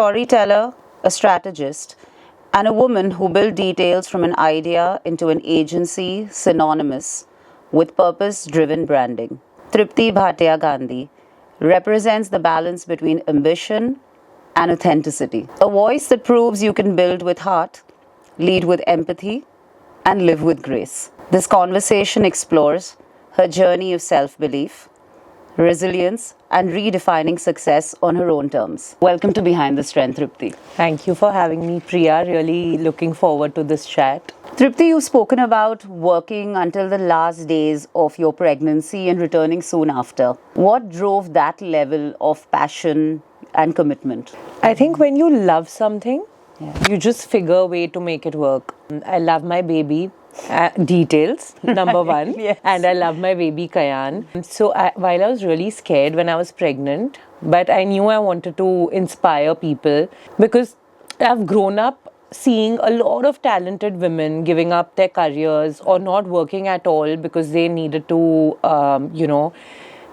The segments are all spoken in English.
storyteller, a strategist, and a woman who built Details from an idea into an agency synonymous with purpose-driven branding. Tripti Vahate Gandhi represents the balance between ambition and authenticity. A voice that proves you can build with heart, lead with empathy, and live with grace. This conversation explores her journey of self-belief, resilience, and redefining success on her own terms. Welcome to Behind the Strength, Tripti. Thank you for having me, Priya. Really looking forward to this chat. Tripti, you've spoken about working until the last days of your pregnancy and returning soon after. What drove that level of passion and commitment? I think when you love something, you just figure a way to make it work. I love my baby. Details, number one. Yes. And I love my baby Kayan. So while I was really scared when I was pregnant, but I knew I wanted to inspire people because I've grown up seeing a lot of talented women giving up their careers or not working at all because they needed to,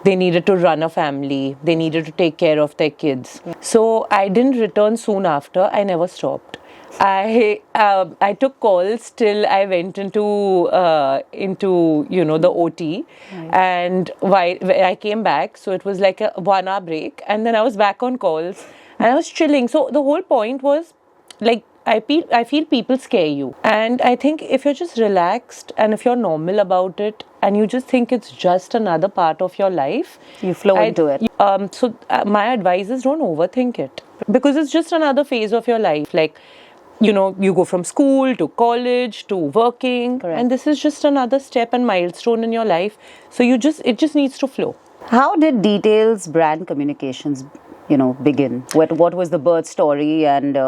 they needed to run a family. They needed to take care of their kids. Yeah. So I didn't return soon after. I never stopped. I took calls till I went into the OT, right. And while I came back, so it was like a 1 hour break, and then I was back on calls, and I was chilling. So the whole point was, like, I feel people scare you, and I think if you're just relaxed and if you're normal about it, and you just think it's just another part of your life, you flow into it. So my advice is don't overthink it because it's just another phase of your life, like. You go from school to college to working. Correct. And this is just another step and milestone in your life. So it just needs to flow. How did Detales Brand Communications, begin? What was the birth story, and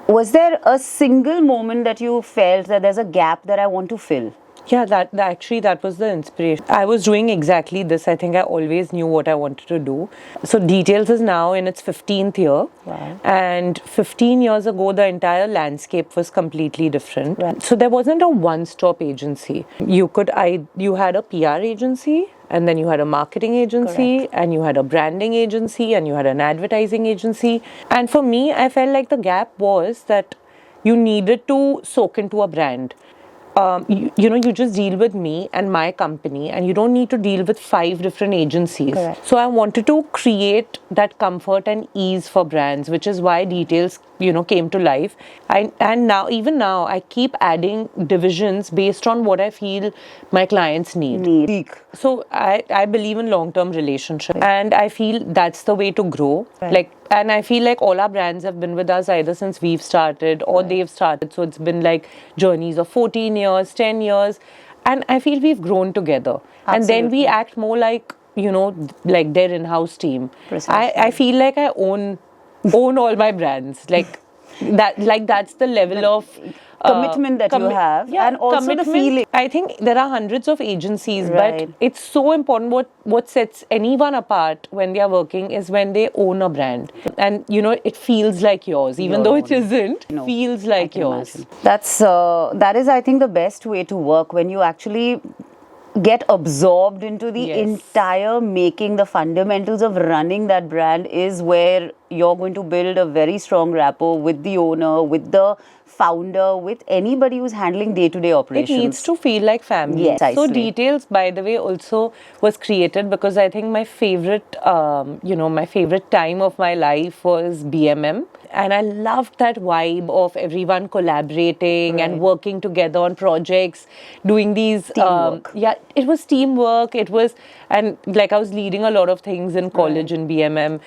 was there a single moment that you felt that there's a gap that I want to fill? Yeah, that was the inspiration. I was doing exactly this. I think I always knew what I wanted to do. So Details is now in its 15th year. Wow. And 15 years ago, the entire landscape was completely different. Right. So there wasn't a one-stop agency. You had a PR agency, and then you had a marketing agency, correct, and you had a branding agency, and you had an advertising agency. And for me, I felt like the gap was that you needed to soak into a brand. You just deal with me and my company, and you don't need to deal with 5 different agencies. Correct. So I wanted to create that comfort and ease for brands, which is why Details, came to life. And now, I keep adding divisions based on what I feel my clients need. So I believe in long-term relationships, right, and I feel that's the way to grow. Right. And I feel like all our brands have been with us either since we've started or right, they've started. So it's been like journeys of 14 years, 10 years. And I feel we've grown together. Absolutely. And then we act more like, like their in-house team. I feel like I own all my brands. That's the level of commitment that you have, and also the feeling. I think there are hundreds of agencies, right, but it's so important. What sets anyone apart when they are working is when they own a brand, and it feels like yours, even though it isn't. No, feels like yours. Imagine. That is, I think, the best way to work, when you actually get absorbed into the entire making. The fundamentals of running that brand is where you're going to build a very strong rapport with the owner, with the founder, with anybody who's handling day-to-day operations. It needs to feel like family. Yes, so Details, by the way, also was created because I think my favorite time of my life was BMM. And I loved that vibe of everyone collaborating, right, and working together on projects, doing these... teamwork. It was teamwork. And like I was leading a lot of things in college, right, in BMM.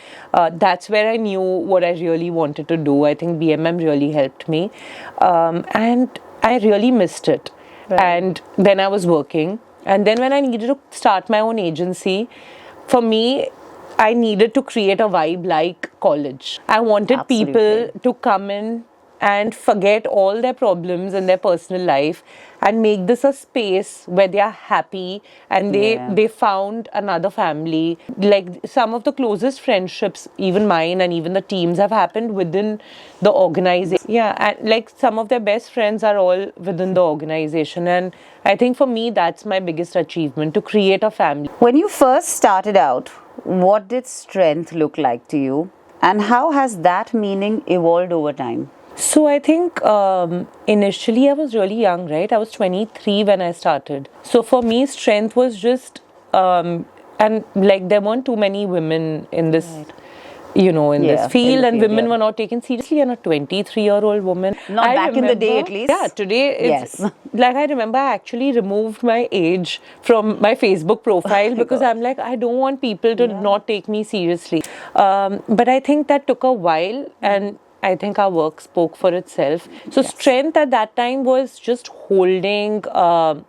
That's where I knew what I really wanted to do. I think BMM really helped me. And I really missed it. Right. And then I was working. And then when I needed to start my own agency, for me, I needed to create a vibe like college. I wanted Absolutely. People to come in and forget all their problems in their personal life and make this a space where they are happy and they found another family. Like some of the closest friendships, even mine and even the teams, have happened within the organization. Yeah, and like some of their best friends are all within the organization. And I think for me, that's my biggest achievement, to create a family. When you first started out, what did strength look like to you? And how has that meaning evolved over time? So I think initially I was really young, right? I was 23 when I started. So for me, strength was just, and like there weren't too many women in this, in this Yeah, in field, the and field, women yeah. were not taken seriously. And a 23-year-old woman. Not back in the day, at least. Yeah, today it's Yes. like I remember I actually removed my age from my Facebook profile because God. I'm like, I don't want people to not take me seriously. But I think that took a while, and I think our work spoke for itself. So strength at that time was just holding on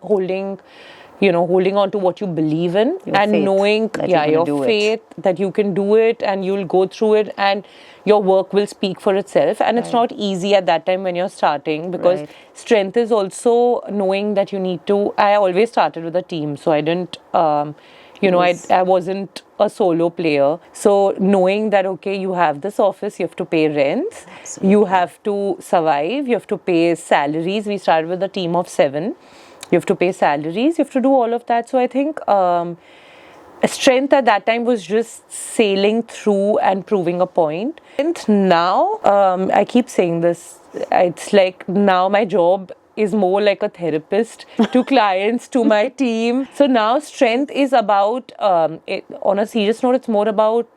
to what you believe in, and faith knowing, that you're gonna your do it. faith that you can do it and you'll go through it, and your work will speak for itself. And it's not easy at that time when you're starting, because Right. strength is also knowing that you need to. I always started with a team, so I didn't. Yes. I wasn't a solo player. So knowing that, okay, you have this office, you have to pay rents, you have to survive, you have to pay salaries. We started with a team of 7. You have to pay salaries, you have to do all of that. So I think strength at that time was just sailing through and proving a point. And now, I keep saying this, it's like now my job is more like a therapist to clients, to my team. So now strength is about, on a serious note, it's more about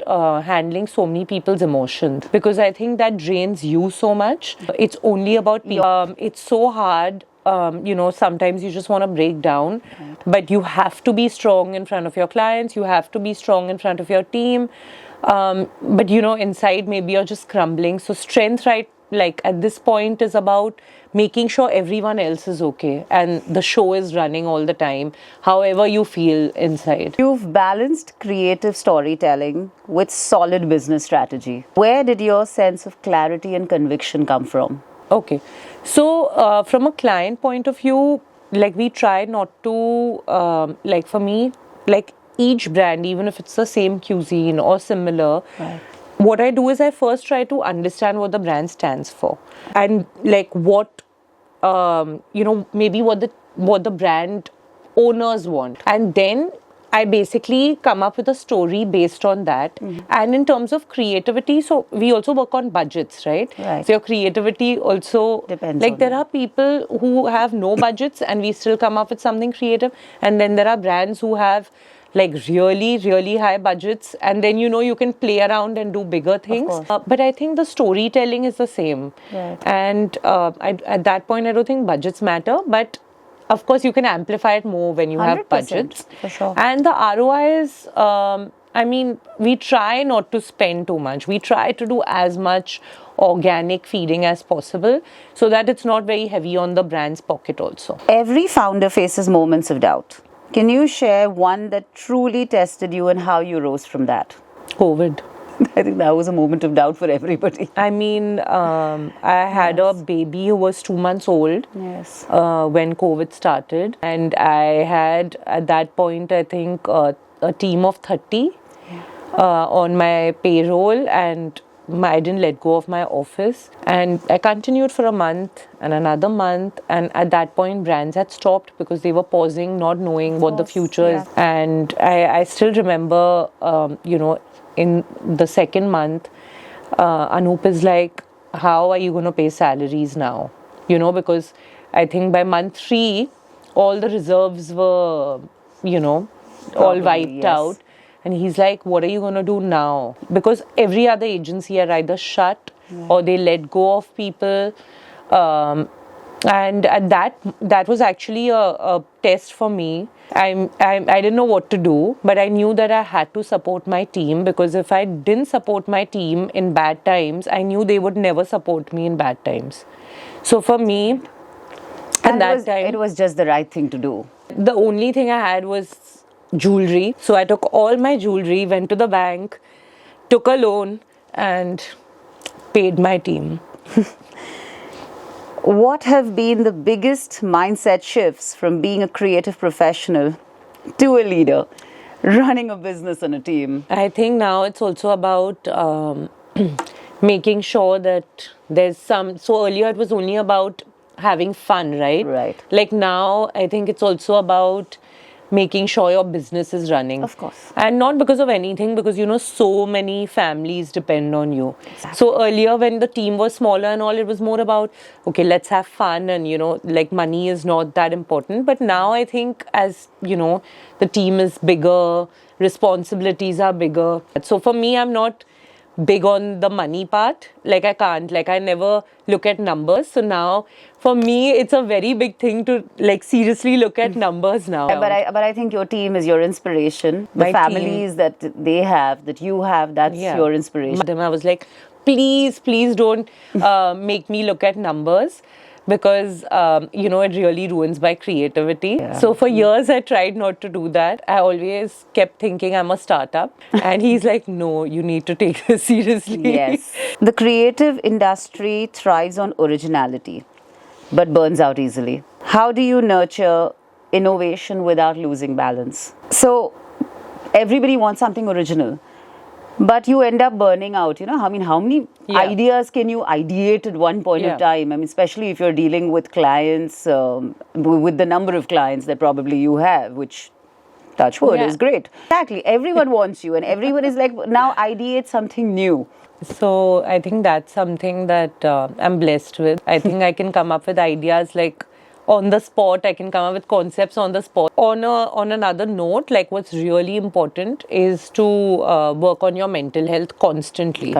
handling so many people's emotions, because I think that drains you so much. It's only about people. It's so hard. Sometimes you just want to break down, but you have to be strong in front of your clients, you have to be strong in front of your team. But inside maybe you're just crumbling. So strength, right, like at this point, is about making sure everyone else is okay and the show is running all the time, however you feel inside. You've balanced creative storytelling with solid business strategy. Where did your sense of clarity and conviction come from? Okay. So, from a client point of view, like we try not to, like for me, like each brand, even if it's the same cuisine or similar, what I do is I first try to understand what the brand stands for, and like what, maybe what the brand owners want, and then I basically come up with a story based on that. And in terms of creativity, so we also work on budgets, right? Right. So your creativity also Depends like on there that. are people who have no budgets and we still come up with something creative. And then there are brands who have like really, really high budgets, and then you can play around and do bigger things. course. But I think the storytelling is the same. Right. And at that point, I don't think budgets matter, but of course, you can amplify it more when you have 100%, budgets. for sure. And the ROI is, we try not to spend too much. We try to do as much organic feeding as possible so that it's not very heavy on the brand's pocket also. Every founder faces moments of doubt. Can you share one that truly tested you and how you rose from that? COVID. I think that was a moment of doubt for everybody. I mean, I had a baby who was 2 months old Yes. when COVID started. And I had, at that point, I think, a team of 30 on my payroll, and I didn't let go of my office. And I continued for a month and another month. And at that point, brands had stopped because they were pausing, not knowing what the future is. And I still remember, in the second month, Anup is like, how are you going to pay salaries now? Because I think by month 3, all the reserves were, all wiped out. And he's like, what are you going to do now? Because every other agency are either shut or they let go of people. And at that was actually a test for me. I didn't know what to do, but I knew that I had to support my team, because if I didn't support my team in bad times, I knew they would never support me in bad times. So for me, at that time, it was just the right thing to do. the only thing I had was jewelry. So I took all my jewelry, went to the bank, took a loan, and paid my team. What have been the biggest mindset shifts from being a creative professional to a leader, running a business and a team? I think now it's also about making sure that there's some. So earlier it was only about having fun, right? Right. Like now, I think it's also about making sure your business is running. Of course. And not because of anything, because so many families depend on you. Exactly. So earlier when the team was smaller and all, it was more about, okay, let's have fun and, like money is not that important. But now I think as, the team is bigger, responsibilities are bigger. So for me, I'm not big on the money part. Like I never look at numbers. So now for me, it's a very big thing to like seriously look at numbers now. Yeah, but I think your team is your inspiration. The My families that they have, that you have, that's your inspiration. I was like, please don't make me look at numbers, because it really ruins my creativity. Yeah. So for years I tried not to do that. I always kept thinking I'm a startup, and he's like, no, you need to take this seriously. Yes. The creative industry thrives on originality, but burns out easily. How do you nurture innovation without losing balance? So everybody wants something original, but you end up burning out. How many ideas can you ideate at one point of time? Especially if you're dealing with clients, with the number of clients that probably you have, which, touch wood, is great. Exactly. Everyone wants you, and everyone is like, now ideate something new. So I think that's something that I'm blessed with. I think I can come up with ideas like on the spot. I can come up with concepts on the spot. On another note, like what's really important is to work on your mental health constantly.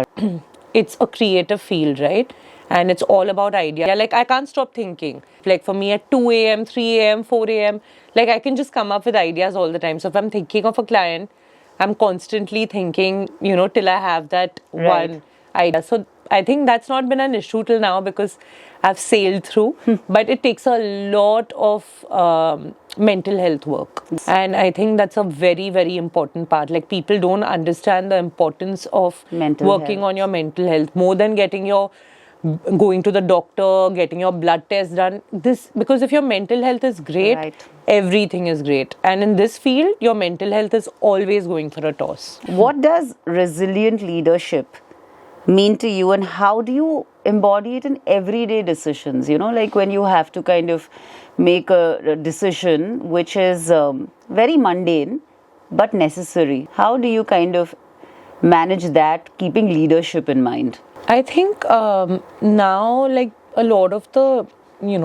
It's a creative field, right? And it's all about idea. Like I can't stop thinking. Like for me at 2 a.m., 3 a.m., 4 a.m., like I can just come up with ideas all the time. So if I'm thinking of a client, I'm constantly thinking, till I have that one idea. So I think that's not been an issue till now because I've sailed through. But it takes a lot of mental health work. And I think that's a very, very important part. Like people don't understand the importance of working on your mental health more than going to the doctor, getting your blood test done. Because if your mental health is great, everything is great. And in this field, your mental health is always going for a toss. What does resilient leadership mean to you, and how do you embody it in everyday decisions? Like when you have to kind of make a decision which is very mundane but necessary. How do you kind of manage that, keeping leadership in mind? I think now, like a lot of the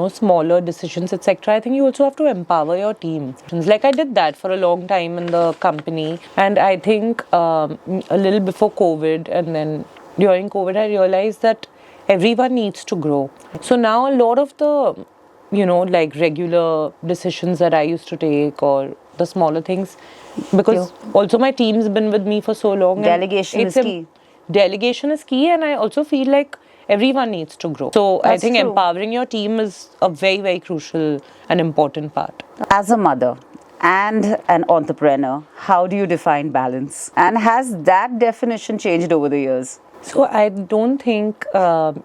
smaller decisions, etc., I think you also have to empower your team. Like I did that for a long time in the company, and I think a little before COVID and then during COVID, I realized that everyone needs to grow. So now a lot of the like regular decisions that I used to take, or the smaller things, because also my team's been with me for so long. Delegation is key. Delegation is key, and I also feel like everyone needs to grow. So I think empowering your team is a very, very crucial and important part. As a mother and an entrepreneur, how do you define balance? And has that definition changed over the years? So I don't think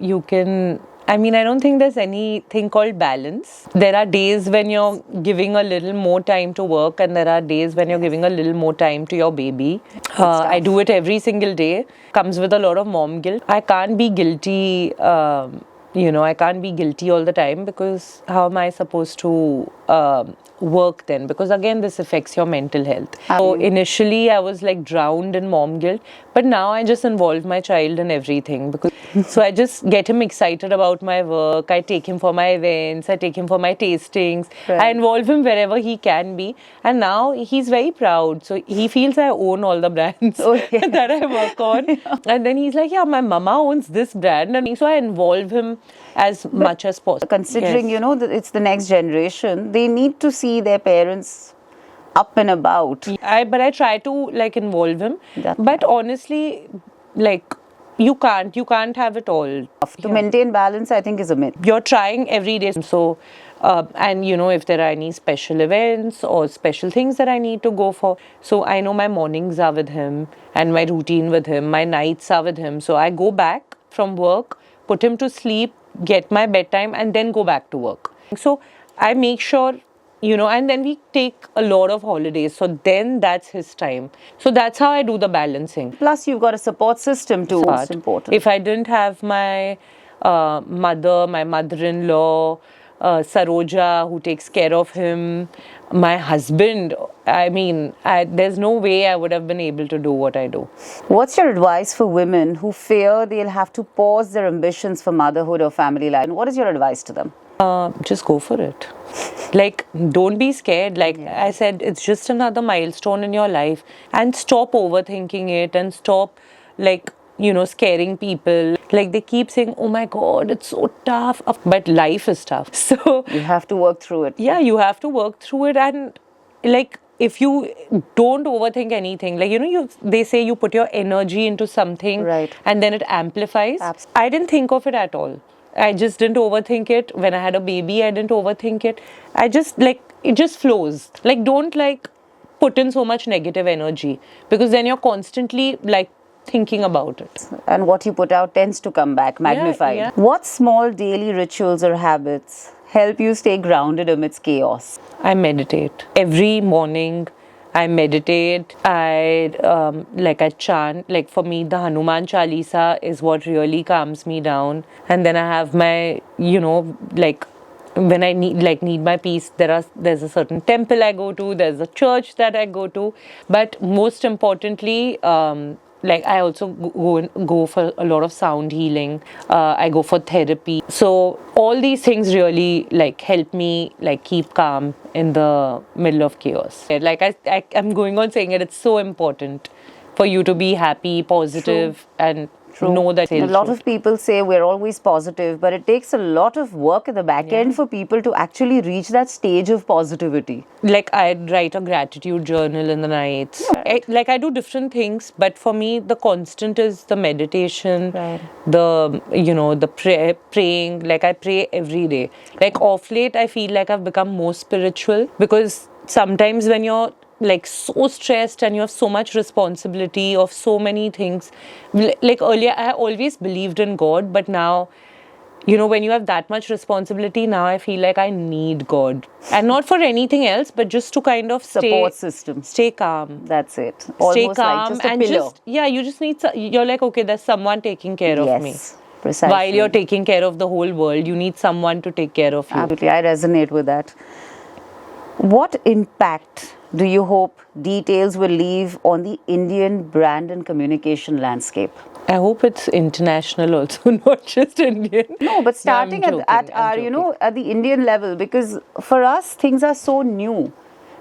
you can... I don't think there's anything called balance. There are days when you're giving a little more time to work, and there are days when you're giving a little more time to your baby. I do it every single day. Comes with a lot of mom guilt. I can't be guilty, I can't be guilty all the time, because how am I supposed to work then? Because again, this affects your mental health. So initially I was like drowned in mom guilt, but now I just involve my child in everything. So I just get him excited about my work. I take him for my events. I take him for my tastings. I involve him wherever he can be. And now he's very proud. So he feels I own all the brands that I work on. And then he's like, yeah, my mama owns this brand. And so I involve him as much as possible. Considering, that it's the next generation, they need to see their parents up and about. But I try to like involve him. But honestly, like you can't have it all. To maintain balance, I think, is a myth. You're trying every day. So, and if there are any special events or special things that I need to go for. So I know my mornings are with him and my routine with him. My nights are with him. So I go back from work, put him to sleep, get my bedtime, and then go back to work. So I make sure, and then we take a lot of holidays. So then that's his time. So that's how I do the balancing. Plus, you've got a support system too. That's important. If I didn't have my mother, my mother-in-law, Saroja, who takes care of him, my husband. I mean, there's no way I would have been able to do what I do. What's your advice for women who fear they'll have to pause their ambitions for motherhood or family life? And what is your advice to them? Just go for it. Like, don't be scared. Like I said, it's just another milestone in your life. And stop overthinking it and stop, like, scaring people. Like, they keep saying, oh my God, it's so tough. But life is tough. So, You have to work through it. yeah, you have to work through it. And, like, if you don't overthink anything, like, they say you put your energy into something Right. and then it amplifies. I didn't think of it at all. I just didn't overthink it. When I had a baby, I didn't overthink it. I just, like, it just flows. Like, don't, like, put in so much negative energy, because then you're constantly, like, thinking about it. And what you put out tends to come back magnified. yeah. What small daily rituals or habits help you stay grounded amidst chaos? I meditate. Every morning, I meditate. I chant. Like, for me, the Hanuman Chalisa is what really calms me down. And then I have my, like, when I need my peace, there's a certain temple I go to, there's a church that I go to. But most importantly, like, I also go for a lot of sound healing. I go for therapy. So all these things really, like, help me, like, keep calm in the middle of chaos. Like, I'm going on saying it. It's so important for you to be happy, positive, and know that. A lot of people say we're always positive, but it takes a lot of work at the back end for people to actually reach that stage of positivity. Like, I write a gratitude journal in the nights. I do different things, but for me, the constant is the meditation, the praying. Like, I pray every day. Like, off late, I feel like I've become more spiritual, because sometimes when you're, like, so stressed and you have so much responsibility of so many things. Like, earlier, I always believed in God, but now, when you have that much responsibility, now I feel like I need God. And not for anything else, but just to kind of Support system. Stay calm. That's it. Stay Almost calm, like just a and pillow. you just need, you're like, okay, there's someone taking care of me. Yes, precisely. While you're taking care of the whole world, you need someone to take care of you. Absolutely, I resonate with that. What impact do you hope Details will leave on the Indian brand and communication landscape? I hope it's international also, not just Indian. No, but starting I'm at joking. our, at the Indian level, because for us, things are so new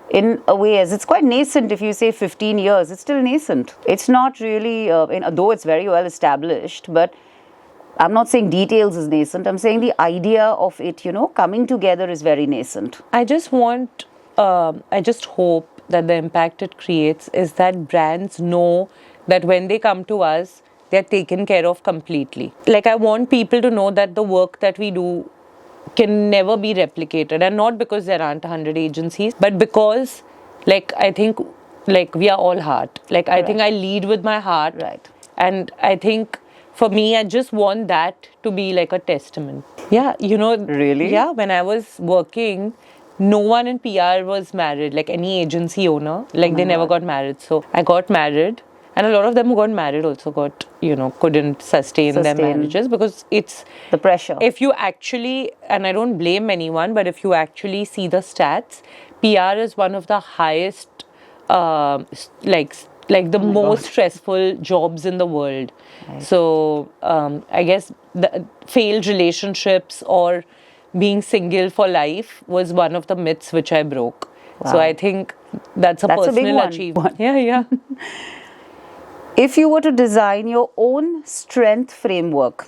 in a way, as it's quite nascent. If you say 15 years, it's still nascent. It's not really, though it's very well established, but I'm not saying Details is nascent. I'm saying the idea of it, coming together is very nascent. I just hope that the impact it creates is that brands know that when they come to us, they're taken care of completely. Like, I want people to know that the work that we do can never be replicated, and not because there aren't 100 agencies, but because, like, I think, like, we are all heart. Like, I think I lead with my heart. Right. And I think, for me, I just want that to be like a testament. Yeah, Really? Yeah, when I was working, no one in PR was married, like any agency owner. Like, they never got married. So I got married, and a lot of them who got married also couldn't sustain their marriages, because it's the pressure. If you actually, and I don't blame anyone, but if you actually see the stats, PR is one of the highest, like the most stressful jobs in the world. Right. So I guess the failed relationships or being single for life was one of the myths which I broke. Wow. So I think that's a personal achievement. Yeah. If you were to design your own strength framework,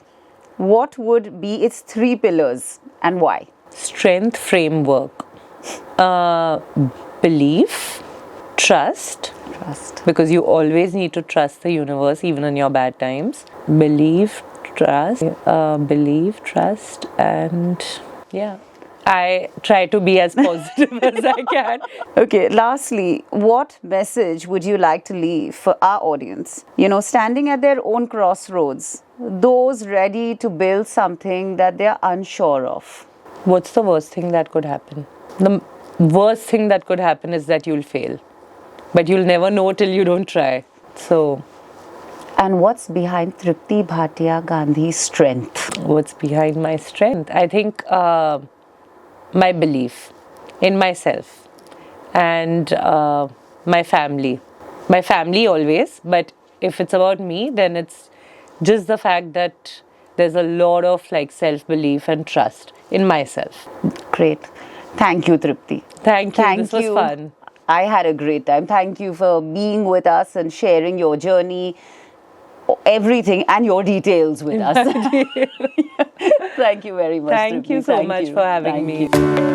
what would be its 3 pillars and why? Strength framework. Belief, trust. Because you always need to trust the universe, even in your bad times. Belief, trust, and yeah. I try to be as positive as I can. Okay, lastly, what message would you like to leave for our audience? Standing at their own crossroads, those ready to build something that they're unsure of. What's the worst thing that could happen? The worst thing that could happen is that you'll fail. But you'll never know till you don't try. So. And what's behind Tripti Vahate Gandhi's strength? What's behind my strength? I think my belief in myself and my family. My family always, but if it's about me, then it's just the fact that there's a lot of like self-belief and trust in myself. Great. Thank you, Tripti. Thank you. This was fun. I had a great time. Thank you for being with us and sharing your journey, everything, and your details with us. Thank you very much. Thank Tripti. you so Thank much you. for having Thank me. you.